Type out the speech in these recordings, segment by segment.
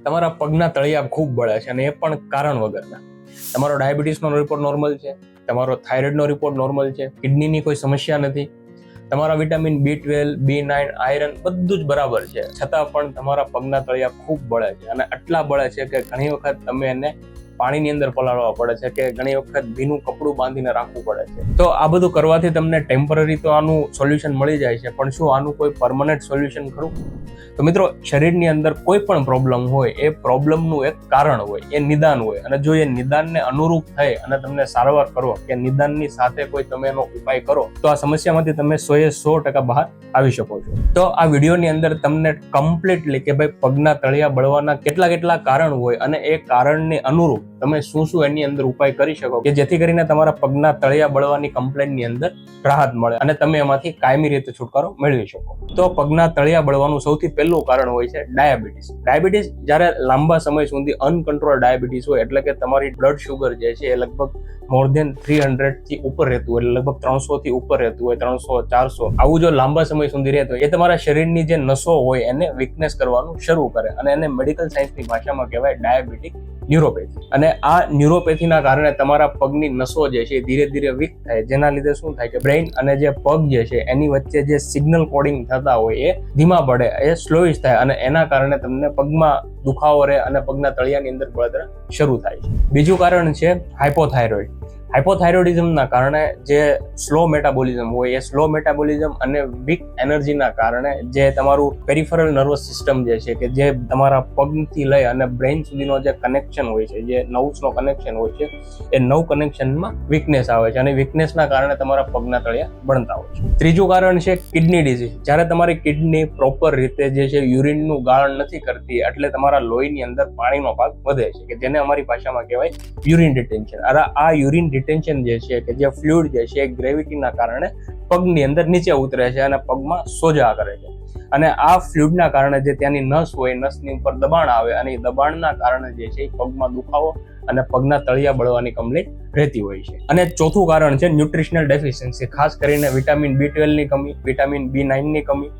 તમારા પગના તળિયા ખૂબ બળે છે અને એ પણ કારણ વગરના. તમારો ડાયાબિટીસનો રિપોર્ટ નોર્મલ છે, તમારો થાઇરોઇડનો રિપોર્ટ નોર્મલ છે, કિડનીની કોઈ સમસ્યા નથી, તમારા વિટામિન B12, B9, આયરન બધું જ બરાબર છે, છતાં પણ તમારા પગના તળિયા ખૂબ બળે છે. અને આટલા બળે છે કે ઘણી વખત તમે એને પાણીની અંદર પલાળવા પડે છે કે ઘણી વખત ભીનું કપડું બાંધીને રાખવું પડે છે. તો આ બધું કરવાથી તમને ટેમ્પરરી તો આનું સોલ્યુશન મળી જાય છે, પણ શું આનું કોઈ પરમનન્ટ સોલ્યુશન ખરું? તો મિત્રો, શરીરની અંદર કોઈ પણ પ્રોબ્લેમ હોય એ પ્રોબ્લેમનું એક કારણ હોય, એ નિદાન હોય. અને જો એ નિદાનને અનુરૂપ થઈ અને તમને સારવાર કરો કે નિદાનની સાથે કોઈ તમે એનો ઉપાય કરો તો આ સમસ્યામાંથી તમે 100% બહાર આવી શકો છો. તો આ વિડીયોની અંદર તમને કમ્પ્લીટલી કે ભાઈ પગના તળિયા બળવાના કેટલા કારણ હોય અને એ કારણને અનુરૂપ તમે શું એની અંદર ઉપાય કરી શકો કે જેથી કરીને તમારા પગના તળિયા બળવાની કમ્પ્લેન્ટની અંદર રાહત મળે અને તમે એમાંથી કાયમી રીતે છુટકારો મેળવી શકો. તો પગના તળિયા બળવાનું સૌથી પહેલું કારણ હોય છે ડાયાબિટીસ. ડાયાબિટીસ જ્યારે લાંબા સમય સુધી અનકન્ટ્રોલ ડાયાબિટીસ હોય, એટલે કે તમારી બ્લડ શુગર જે છે એ લગભગ મોર દેન 300 થી ઉપર રહેતું હોય, એટલે લગભગ 300 થી ઉપર રહેતું હોય, 300, 400, આવું જો લાંબા સમય સુધી રહેતું હોય, એ તમારા શરીરની જે નસો હોય એને વીકનેસ કરવાનું શરૂ કરે અને એને મેડિકલ સાયન્સની ભાષામાં કહેવાય ડાયાબિટીક ન્યુરોપેથી. અને આ ન્યુરોપેથીના કારણે તમારા પગની નસો જે છે ધીરે ધીરે વીક થાય, જેના લીધે શું થાય કે બ્રેઇન અને જે પગ જે છે એની વચ્ચે જે સિગ્નલ કોડિંગ થતા હોય એ ધીમા પડે, એ સ્લોઇશ થાય અને એના કારણે તમને પગમાં દુખાવો રહે અને પગના તળિયાની અંદર બળતરા શરૂ થાય છે. બીજું કારણ છે હાઇપોથાઇરોઇડ. હાઇપોથાઇરોઇડિઝમના કારણે જે સ્લો મેટાબોલિઝમ હોય, એ સ્લો મેટાબોલિઝમ અને વીક એનર્જીના કારણે જે તમારું પેરિફેરલ નર્વસ સિસ્ટમ જે છે કે જે તમારા પગથી લઈ અને બ્રેઇન સુધીનો જે કનેક્શન હોય છે, જે નર્વ્સનો કનેક્શન હોય છે, એ નર્વ કનેક્શનમાં વીકનેસ આવે છે અને વીકનેસના કારણે તમારા પગના તળિયા બળતા હોય છે. ત્રીજું કારણ છે કિડની ડિઝીઝ. જ્યારે તમારી કિડની પ્રોપર રીતે જે છે યુરિનનું ગાળણ નથી કરતી, એટલે તમારા લોહીની અંદર પાણીનો ભાગ વધે છે કે જેને અમારી ભાષામાં કહેવાય યુરિન રિટેન્શન. આ યુરિન રિટેન્શન જે છે કે જે ફ્લુઇડ જે છે એ ગ્રેવિટીના કારણે પગની અંદર નીચે ઉતરે છે અને પગમાં સોજા કરે છે. અને આ ફ્લુઇડના કારણે જે ત્યાંની નસ હોય, નસની ઉપર દબાણ આવે અને એ દબાણના કારણે જે છે પગમાં દુખાવો અને પગના તળિયા બળવાની કમ્પ્લેન્ટ રહેતી હોય છે. અને ચોથું કારણ છે ન્યુટ્રિશનલ ડેફિશિયન્સી. ખાસ કરીને વિટામિન B12 ની કમી, વિટામિન B9 ની કમી,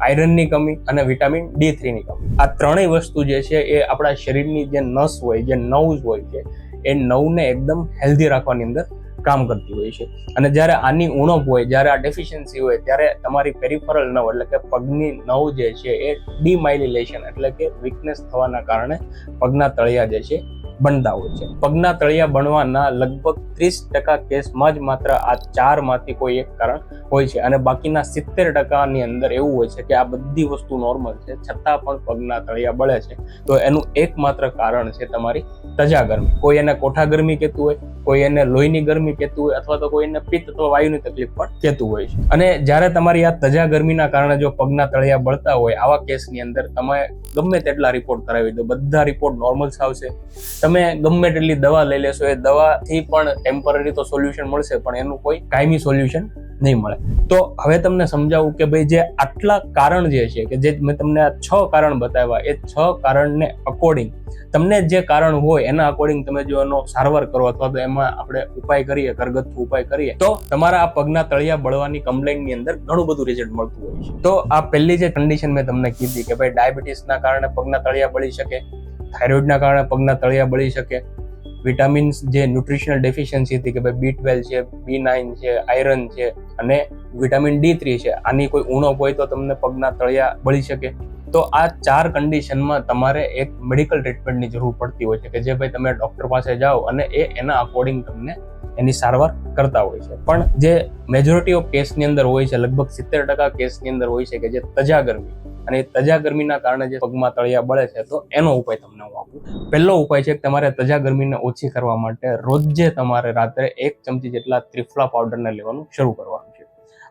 આયરનની કમી અને વિટામિન D3 ની કમી. આ ત્રણેય વસ્તુ જે છે એ આપણા શરીરની જે નસ હોય, જે નર્વ્સ હોય છે, એ નર્વને એકદમ હેલ્ધી રાખવાની અંદર કામ કરતી હોય છે. અને જ્યારે આની ઉણપ હોય, જ્યારે આ ડેફિશિયન્સી હોય, ત્યારે તમારી પેરિફેરલ નર્વ એટલે કે પગની નર્વ જે છે એ ડીમાઇલિનેશન એટલે કે વીકનેસ થવાના કારણે પગના તળિયા જે છે બનતા હોય છે. પગના તળિયા બનવાના લગભગ 30% કેસમાં જ માત્ર આ 4માંથી કોઈ એક કારણ હોય છે અને બાકીના 70%ની અંદર એવું હોય છે કે આ બધી વસ્તુ નોર્મલ છે, છતાં પણ પગના તળિયા બળે છે. તો એનું એકમાત્ર કારણ છે તમારી તજા ગરમી. કોઈ એને કોઠા ગરમી કહેતું હોય, કોઈ એને લોહીની ગરમી કહેતું હોય, અથવા તો કોઈ એને પિત્ત અથવા વાયુની તકલીફ પણ કહેતું હોય છે. અને જ્યારે તમારી આ તજા ગરમીના કારણે જો પગના તળિયા બળતા હોય, આવા કેસની અંદર તમે ગમે તેટલા રિપોર્ટ કરાવી દો, બધા રિપોર્ટ નોર્મલ આવશે. તમે ગમે તેટલી દવા લઈ લેશો, એ દવાથી પણ ટેમ્પરરી તો સોલ્યુશન મળશે, પણ એનું કોઈ કાયમી સોલ્યુશન નહીં મળે. તો હવે તમને સમજાવું કે ભાઈ જે આટલા કારણ જે છે કે જે મેં તમને આ 6 કારણ બતાવ્યા, એ 6 કારણને અકોર્ડિંગ તમને જે કારણ હોય એના અકોર્ડિંગ તમે જો એનો સારવાર કરો અથવા તો એમાં આપણે ઉપાય કરીએ, ઘરગથ્થુ ઉપાય કરીએ, તો તમારા આ પગના તળિયા બળવાની કમ્પ્લેન્ટની અંદર ઘણું બધું રિઝલ્ટ મળતું હોય છે. તો આ પહેલી જે કન્ડિશન મેં તમને કીધી કે ભાઈ ડાયાબિટીસના કારણે પગના તળિયા બળી શકે, થાઇરોઇડના કારણે પગના તળિયા બળી શકે, વિટામિન્સ જે ન્યુટ્રિશનલ ડેફિશિયન્સી હતી કે ભાઈ B12 છે, B9 છે, આયરન છે અને વિટામિન D3 છે, આની કોઈ ઉણપ હોય તો તમને પગના તળિયા બળી શકે. તો આ 4 કન્ડિશનમાં તમારે એક મેડિકલ ટ્રીટમેન્ટની જરૂર પડતી હોય છે કે જે ભાઈ તમે ડૉક્ટર પાસે જાઓ અને એના અકોર્ડિંગ તમને એની સારવાર કરતા હોય છે. પણ જે મેજોરિટી ઓફ કેસની અંદર હોય છે, લગભગ 70% કેસની અંદર હોય છે કે જે તજા ગરમી, અને તજા ગરમીના કારણે જે પગમાં તળિયા બળે છે, તો એનો ઉપાય તમને હું આપું. પહેલો ઉપાય છે કે તમારે તજા ગરમીને ઓછી કરવા માટે રોજે તમારે રાત્રે 1 ચમચી જેટલા ત્રિફલા પાવડરને લેવાનું શરૂ કરવાનું છે.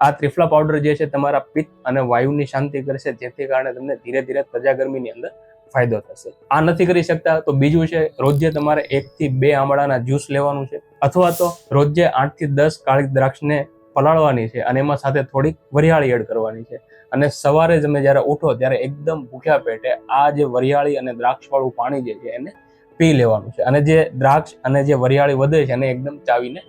આ ત્રિફલા પાવડર જે છે તમારા પિત્ત અને વાયુની શાંતિ કરશે, જેથી કારણે તમને ધીરે ધીરે તજા ગરમીની અંદર ફાયદો થશે. આ નથી કરી શકતા તો બીજું છે, રોજે તમારે 1 થી 2 આમળાના જ્યુસ લેવાનું છે, અથવા તો રોજે 8 થી 10 કાળી દ્રાક્ષને પલાળવાની છે અને એમાં સાથે થોડીક વરિયાળી એડ કરવાની છે. અને સવારે તમે જ્યારે ઉઠો ત્યારે એકદમ ભૂખ્યા પેટે આ જે વરિયાળી અને દ્રાક્ષ વાળું પાણી જે છે એને પી લેવાનું છે. અને જે દ્રાક્ષ અને જે વરિયાળી વધે છે એને એકદમ ચાવીને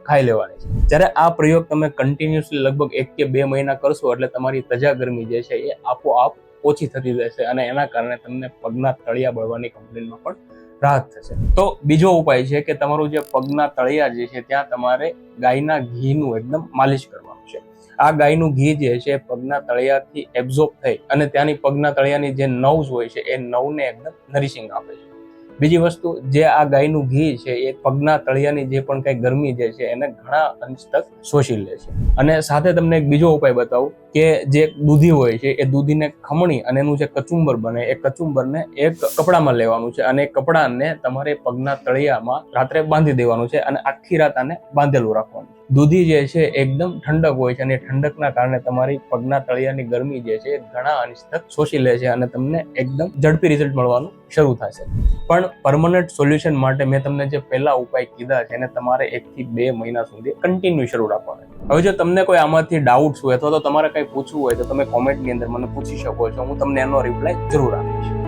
ખાઈ લેવાની છે. જ્યારે આ પ્રયોગ તમે કન્ટિન્યુઅસલી લગભગ 1 કે 2 મહિના કરશો એટલે તમારી તજા ગરમી જે છે એ આપોઆપ ઓછી થતી જશે અને એના કારણે તમને પગના તળિયા બળવાની કમ્પ્લેનમાં પણ રાહત થશે. તો બીજો ઉપાય છે કે તમારું જે પગના તળિયા જે છે ત્યાં તમારે ગાયના ઘીનું એકદમ માલિશ કરવાનું છે. આ ગાયનું ઘી જે છે પગના તળિયાથી એબ્ઝોર્બ થઈ અને ત્યાંની પગના તળિયાની જે નર્વ્સ હોય છે એ નર્વને એકદમ નરિશિંગ આપે છે. બીજી વસ્તુ, જે આ ગાયનું ઘી છે એ પગના તળિયાની જે પણ કઈ ગરમી જે છે એને ઘણા અંશ તક શોષી લે છે. અને સાથે તમને એક બીજો ઉપાય બતાવું કે જે દૂધી હોય છે એ દૂધીને ખમણી અને એનું જે કચુંબર બને એ કચુંબરને એક કપડામાં લેવાનું છે અને એ કપડાને તમારે પગના તળિયામાં રાત્રે બાંધી દેવાનું છે અને આખી રાત આને બાંધેલું રાખવાનું છે. દૂધી જે છે એકદમ ઠંડક હોય છે અને ઠંડકના કારણે તમારી પગના તળિયાની ગરમી જે છે ઘણા અંશ તક શોષી લે છે અને તમને એકદમ ઝડપી રિઝલ્ટ મળવાનું શરૂ થશે. પણ પરમનન્ટ સોલ્યુશન માટે મેં તમને જે પહેલા ઉપાય કીધા છે એને તમારે 1 થી 2 મહિના સુધી કન્ટિન્યુ શરૂ રાખવાનો. હવે જો તમને કોઈ આમાંથી ડાઉટ્સ હોય અથવા તો તમારે કંઈ પૂછવું હોય તો તમે કોમેન્ટની અંદર મને પૂછી શકો છો. હું તમને એનો રિપ્લાય જરૂર આપીશ.